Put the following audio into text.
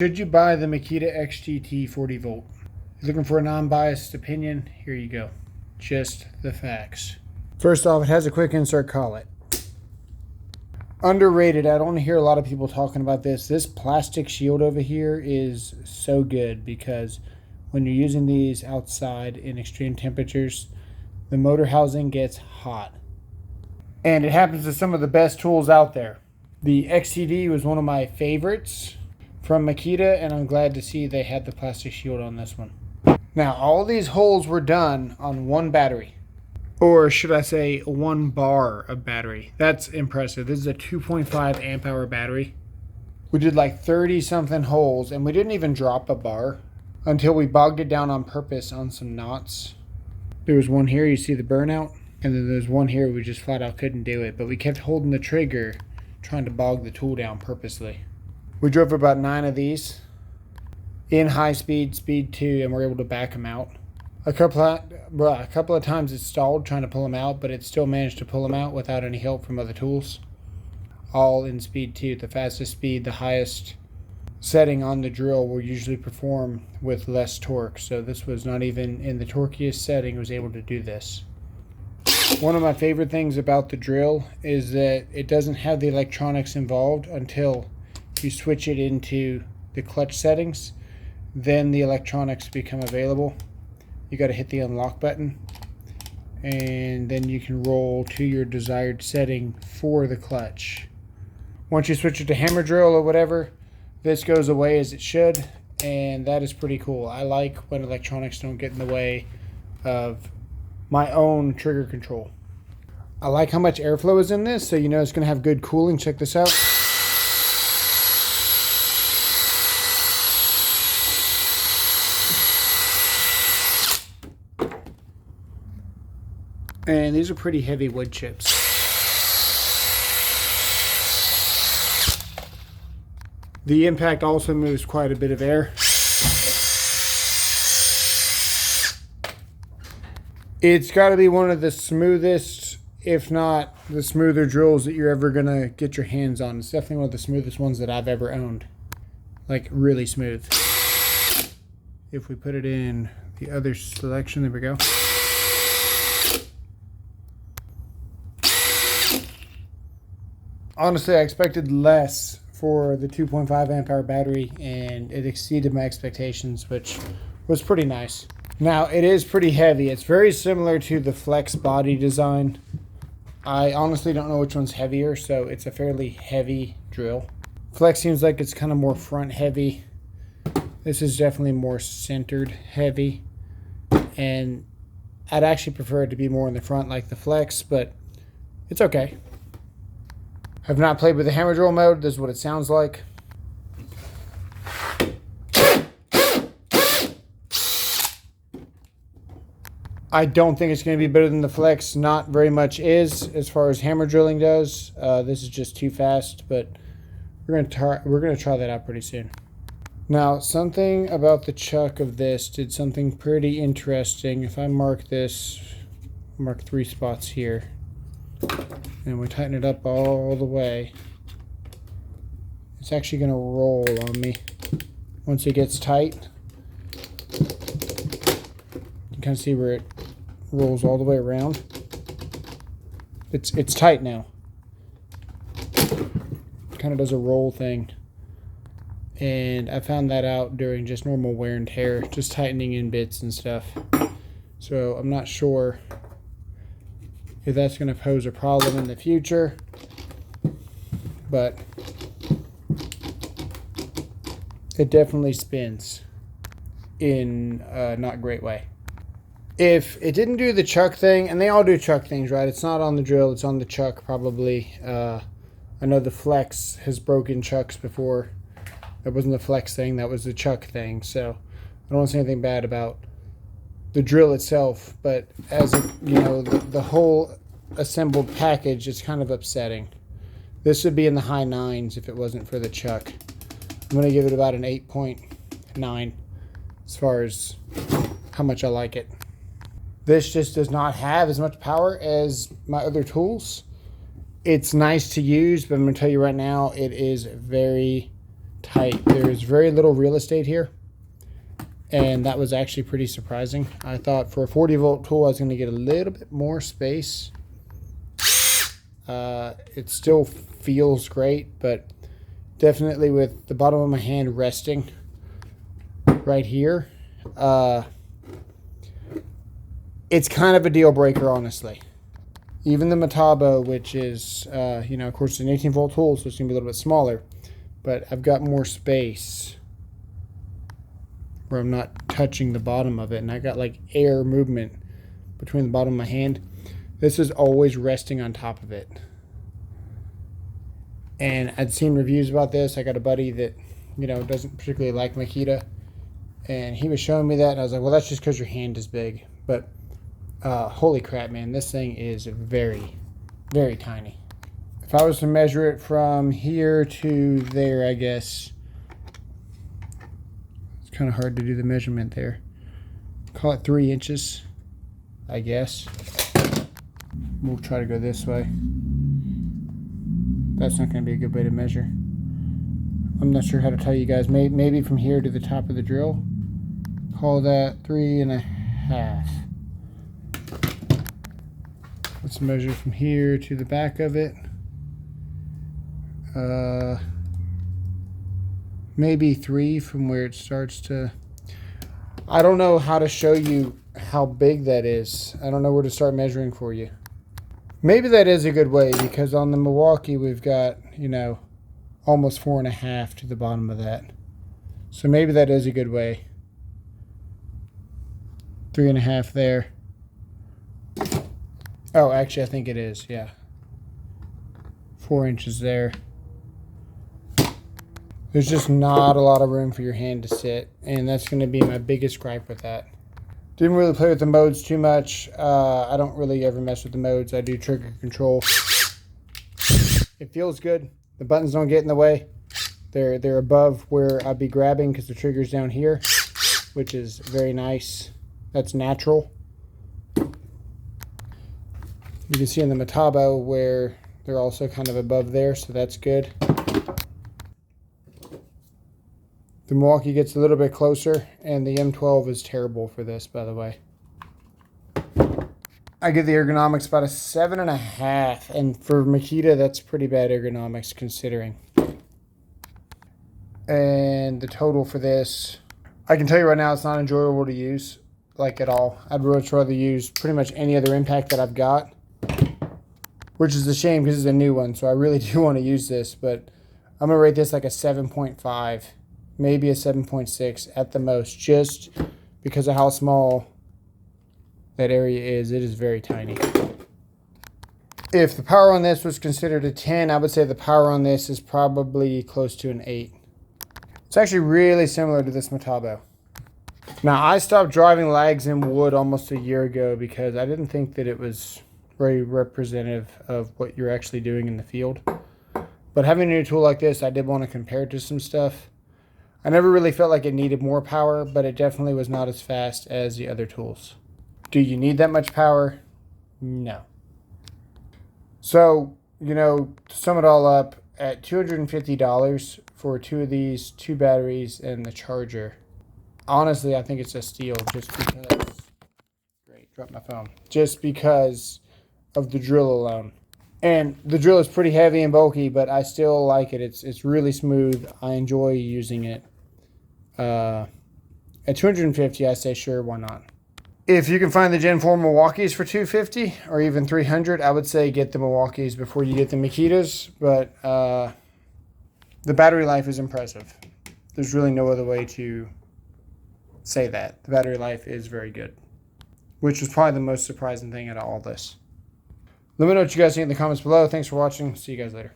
Should you buy the Makita XGT 40 volt? If you're looking for a non-biased opinion, here you go. Just the facts. First off, it has a quick insert collet. Underrated. I don't hear a lot of people talking about this. This plastic shield over here is so good because when you're using these outside in extreme temperatures, the motor housing gets hot. And it happens to some of the best tools out there. The XTD was one of my favorites from Makita, and I'm glad to see they had the plastic shield on this one. Now, all these holes were done on one battery. Or should I say one bar of battery. That's impressive. This is a 2.5 amp hour battery. We did like 30 something holes, and we didn't even drop a bar until we bogged it down on purpose on some knots. There was one here, you see the burnout, and then there's one here we just flat out couldn't do it, but we kept holding the trigger trying to bog the tool down purposely. We drove about 9 of these in high speed, speed 2, and we're able to back them out. A couple of times it stalled trying to pull them out, but it still managed to pull them out without any help from other tools. All in speed 2, the fastest speed, the highest setting on the drill will usually perform with less torque. So this was not even in the torquiest setting, it was able to do this. One of my favorite things about the drill is that it doesn't have the electronics involved until you switch it into the clutch settings. Then the electronics become available. You got to hit the unlock button, and then you can roll to your desired setting for the clutch. Once you switch it to hammer drill or whatever, this goes away as it should, and that is pretty cool. I like when electronics don't get in the way of my own trigger control. I like how much airflow is in this, so you know it's going to have good cooling. Check this out. And these are pretty heavy wood chips. The impact also moves quite a bit of air. It's got to be one of the smoothest, if not the smoother drills that you're ever going to get your hands on. It's definitely one of the smoothest ones that I've ever owned. Like, really smooth. If we put it in the other selection, there we go. Honestly, I expected less for the 2.5 amp hour battery, and it exceeded my expectations, which was pretty nice. Now, it is pretty heavy. It's very similar to the Flex body design. I honestly don't know which one's heavier, so it's a fairly heavy drill. Flex seems like it's kind of more front heavy. This is definitely more centered heavy, and I'd actually prefer it to be more in the front like the Flex, but it's okay. I've not played with the hammer drill mode. This is what it sounds like. I don't think it's going to be better than the Flex. Not very much is as far as hammer drilling goes. This is just too fast, but we're going to try that out pretty soon. Now, something about the chuck of this did something pretty interesting. If I mark this, mark 3 spots here, and we tighten it up all the way, it's actually going to roll on me. Once it gets tight, you can kind of see where it rolls all the way around. It's tight now. It kind of does a roll thing. And I found that out during just normal wear and tear, just tightening in bits and stuff. So I'm not sure if that's going to pose a problem in the future, but it definitely spins in a not great way. If it didn't do the chuck thing, and they all do chuck things, right? It's not on the drill, it's on the chuck probably. I know the Flex has broken chucks before. That wasn't the Flex thing, that was the chuck thing. So I don't want to say anything bad about the drill itself, but as a, you know, the whole assembled package is kind of upsetting. This would be in the high 9s if it wasn't for the chuck. I'm going to give it about an 8.9 as far as how much I like it. This just does not have as much power as my other tools. It's nice to use, but I'm going to tell you right now, it is very tight. There's very little real estate here, and that was actually pretty surprising. I thought for a 40-volt tool I was going to get a little bit more space. It still feels great, but definitely with the bottom of my hand resting right here, it's kind of a deal breaker, honestly. Even the Metabo, which is, of course, an 18-volt tool, so it's going to be a little bit smaller, but I've got more space where I'm not touching the bottom of it, and I got like air movement between the bottom of my hand. This is always resting on top of it. And I'd seen reviews about this. I got a buddy that, doesn't particularly like Makita, and he was showing me that, and I was like, well, that's just because your hand is big. But holy crap, man, this thing is very, very tiny. If I was to measure it from here to there, I guess, it's kind of hard to do the measurement there. Call it 3 inches, I guess. We'll try to go this way. That's not going to be a good way to measure. I'm not sure how to tell you guys. Maybe from here to the top of the drill. Call that 3.5. Let's measure from here to the back of it. Maybe 3 from where it starts to... I don't know how to show you how big that is. I don't know where to start measuring for you. Maybe that is a good way, because on the Milwaukee we've got, almost 4.5 to the bottom of that. So maybe that is a good way. 3.5 there. Oh, actually I think it is, yeah. 4 inches there. There's just not a lot of room for your hand to sit, and that's going to be my biggest gripe with that. Didn't really play with the modes too much. I don't really ever mess with the modes. I do trigger control. It feels good. The buttons don't get in the way. They're above where I'd be grabbing because the trigger's down here, which is very nice. That's natural. You can see in the Metabo where they're also kind of above there, so that's good. The Milwaukee gets a little bit closer, and the M12 is terrible for this, by the way. I give the ergonomics about a 7.5, and for Makita, that's pretty bad ergonomics considering. And the total for this, I can tell you right now, it's not enjoyable to use, like at all. I'd much rather use pretty much any other impact that I've got, which is a shame because it's a new one, so I really do want to use this, but I'm going to rate this like a 7.5. Maybe a 7.6 at the most, just because of how small that area is. It is very tiny. If the power on this was considered a 10, I would say the power on this is probably close to an 8. It's actually really similar to this Metabo. Now, I stopped driving lags in wood almost a year ago because I didn't think that it was very representative of what you're actually doing in the field. But having a new tool like this, I did want to compare it to some stuff. I never really felt like it needed more power, but it definitely was not as fast as the other tools. Do you need that much power? No. So, to sum it all up, at $250 for 2 of these, 2 batteries, and the charger, honestly, I think it's a steal just because... Great, dropped my phone. Just because of the drill alone. And the drill is pretty heavy and bulky, but I still like it. It's really smooth. I enjoy using it. At $250, I say sure, why not? If you can find the Gen 4 Milwaukees for $250 or even $300, I would say get the Milwaukees before you get the Makitas. But the battery life is impressive. There's really no other way to say that. The battery life is very good, which was probably the most surprising thing out of all this. Let me know what you guys think in the comments below. Thanks for watching. See you guys later.